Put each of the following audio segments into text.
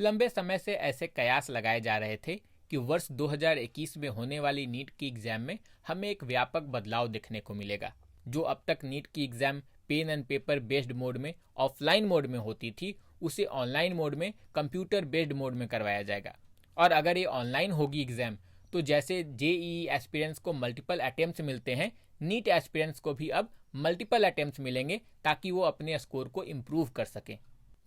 लंबे समय से ऐसे कयास लगाए जा रहे थे कि वर्ष 2021 में होने वाली नीट की एग्जाम में हमें एक व्यापक बदलाव देखने को मिलेगा। जो अब तक नीट की exam pen and paper based mode में ऑफलाइन मोड में होती थी, उसे ऑनलाइन मोड में कंप्यूटर बेस्ड मोड में करवाया जाएगा। और अगर ये ऑनलाइन होगी एग्जाम, तो जैसे जेईई एस्पिरेंट्स को मल्टीपल अटेम्प्ट्स मिलते हैं, नीट एस्पिरेंट्स को भी अब मल्टीपल अटेम्प्ट्स मिलेंगे ताकि वो अपने स्कोर को इम्प्रूव कर सकें।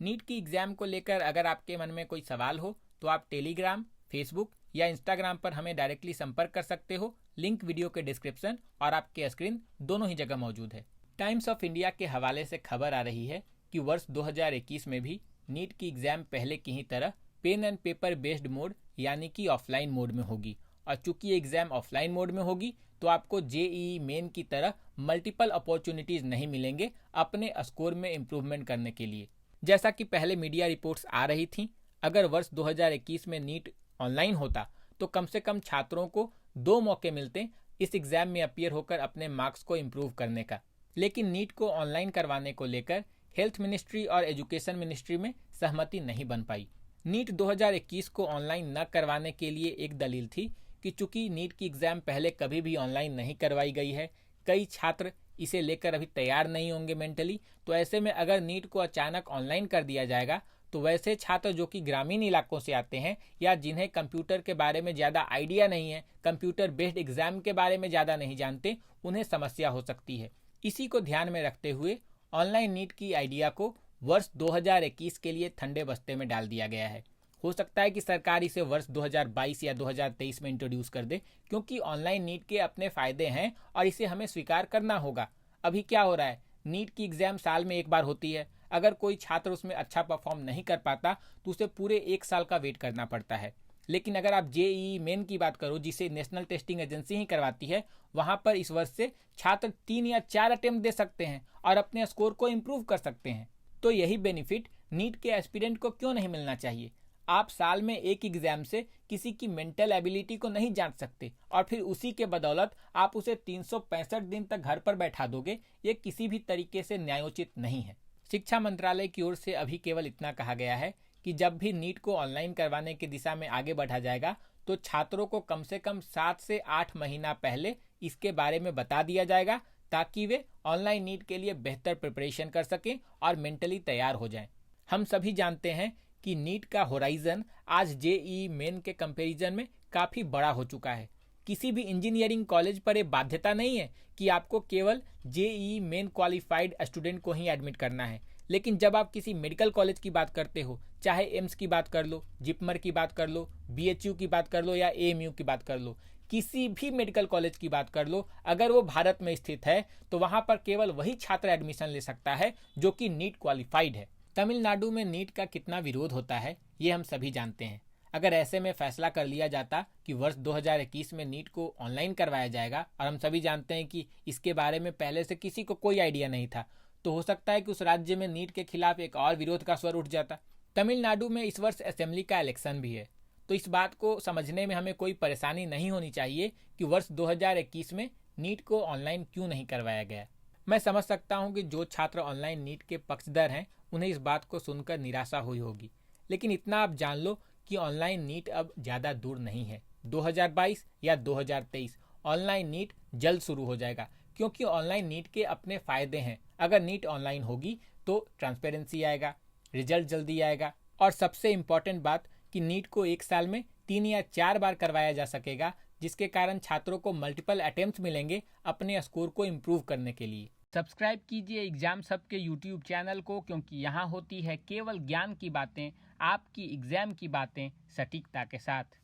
नीट की एग्जाम को लेकर अगर आपके मन में कोई सवाल हो तो आप टेलीग्राम, फेसबुक या इंस्टाग्राम पर हमें डायरेक्टली संपर्क कर सकते हो। लिंक वीडियो के डिस्क्रिप्शन और आपके स्क्रीन दोनों ही जगह मौजूद है। टाइम्स ऑफ इंडिया के हवाले से खबर आ रही है कि वर्ष 2021 में भी नीट की एग्जाम पहले की ही तरह pen and paper based mode यानी कि ऑफलाइन मोड में होगी। और चूंकि एग्जाम ऑफलाइन मोड में होगी तो आपको जेईई मेन की तरह मल्टीपल अपॉर्चुनिटीज नहीं मिलेंगे अपने स्कोर में इम्प्रूवमेंट करने के लिए। जैसा कि पहले मीडिया रिपोर्ट्स आ रही थी, अगर वर्ष 2021 में नीट ऑनलाइन होता तो कम से कम छात्रों को 2 मौके मिलते इस एग्जाम में अपीयर होकर अपने मार्क्स को इम्प्रूव करने का। लेकिन नीट को ऑनलाइन करवाने को लेकर हेल्थ मिनिस्ट्री और एजुकेशन मिनिस्ट्री में सहमति नहीं बन पाई। नीट 2021 को ऑनलाइन न करवाने के लिए एक दलील थी कि चूंकि नीट की एग्जाम पहले कभी भी ऑनलाइन नहीं करवाई गई है, कई छात्र इसे लेकर अभी तैयार नहीं होंगे मेंटली, तो ऐसे में अगर नीट को अचानक ऑनलाइन कर दिया जाएगा तो वैसे छात्र जो कि ग्रामीण इलाकों से आते हैं या जिन्हें कंप्यूटर के बारे में ज़्यादा आइडिया नहीं है, कंप्यूटर बेस्ड एग्जाम के बारे में ज़्यादा नहीं जानते, उन्हें समस्या हो सकती है। इसी को ध्यान में रखते हुए ऑनलाइन नीट की आइडिया को वर्ष 2021 के लिए ठंडे बस्ते में डाल दिया गया है। हो सकता है कि सरकार इसे वर्ष 2022 या 2023 में इंट्रोड्यूस कर दे, क्योंकि ऑनलाइन नीट के अपने फायदे हैं और इसे हमें स्वीकार करना होगा। अभी क्या हो रहा है, नीट की एग्जाम साल में एक बार होती है। अगर कोई छात्र उसमें अच्छा परफॉर्म नहीं कर पाता तो उसे पूरे 1 साल का वेट करना पड़ता है। लेकिन अगर आप जेईई मेन की बात करो, जिसे नेशनल टेस्टिंग एजेंसी ही करवाती है, वहां पर इस वर्ष से छात्र 3 या 4 अटेम्प्ट दे सकते हैं और अपने स्कोर को इम्प्रूव कर सकते हैं। तो यही बेनिफिट नीट के एस्पिरेंट को क्यों नहीं मिलना चाहिए। आप साल में एक एग्जाम से किसी की मेंटल एबिलिटी को नहीं जांच सकते और फिर उसी के बदौलत आप उसे 365 दिन तक घर पर बैठा दोगे, ये किसी भी तरीके से न्यायोचित नहीं है। शिक्षा मंत्रालय की ओर से अभी केवल इतना कहा गया है कि जब भी नीट को ऑनलाइन करवाने की दिशा में आगे बढ़ा जाएगा तो छात्रों को कम से कम 7 से 8 महीना पहले इसके बारे में बता दिया जाएगा, ताकि वे ऑनलाइन नीट के लिए बेहतर प्रिपरेशन कर सकें और मेंटली तैयार हो जाएं। हम सभी जानते हैं कि नीट का होराइजन आज जेईई मेन के कंपैरिजन में काफ़ी बड़ा हो चुका है। किसी भी इंजीनियरिंग कॉलेज पर यह बाध्यता नहीं है कि आपको केवल जेईई मेन क्वालिफाइड स्टूडेंट को ही एडमिट करना है। लेकिन जब आप किसी मेडिकल कॉलेज की बात करते हो, चाहे एम्स की बात कर लो, जिपमर की बात कर लो, बीएचयू की बात कर लो या एएमयू की बात कर लो, किसी भी मेडिकल कॉलेज की बात कर लो, अगर वो भारत में स्थित है तो वहां पर केवल वही छात्र एडमिशन ले सकता है जो कि नीट क्वालिफाइड है। तमिलनाडु में नीट का कितना विरोध होता है ये हम सभी जानते हैं। अगर ऐसे में फैसला कर लिया जाता कि वर्ष 2021 में नीट को ऑनलाइन करवाया जाएगा, और हम सभी जानते हैं कि इसके बारे में पहले से किसी को कोई आइडिया नहीं था, तो हो सकता है कि उस राज्य में नीट के खिलाफ एक और विरोध का स्वर उठ जाता। तमिलनाडु में इस वर्ष असेंबली का इलेक्शन भी है, तो इस बात को समझने में हमें कोई परेशानी नहीं होनी चाहिए कि वर्ष 2021 में नीट को ऑनलाइन क्यों नहीं करवाया गया। मैं समझ सकता हूं कि जो छात्र ऑनलाइन नीट के पक्षधर हैं उन्हें इस बात को सुनकर निराशा हुई होगी, लेकिन इतना आप जान लो कि ऑनलाइन नीट अब ज़्यादा दूर नहीं है। 2022 या 2023 ऑनलाइन नीट जल्द शुरू हो जाएगा, क्योंकि ऑनलाइन नीट के अपने फ़ायदे हैं। अगर नीट ऑनलाइन होगी तो ट्रांसपेरेंसी आएगा, रिजल्ट जल्दी आएगा, और सबसे इम्पॉर्टेंट बात कि नीट को 1 साल में 3 या 4 बार करवाया जा सकेगा, जिसके कारण छात्रों को मल्टीपल अटेम्प्ट्स मिलेंगे अपने स्कोर को इम्प्रूव करने के लिए। सब्सक्राइब कीजिए एग्जाम्स हब के यूट्यूब चैनल को, क्योंकि यहाँ होती है केवल ज्ञान की बातें, आपकी एग्जाम की बातें सटीकता के साथ।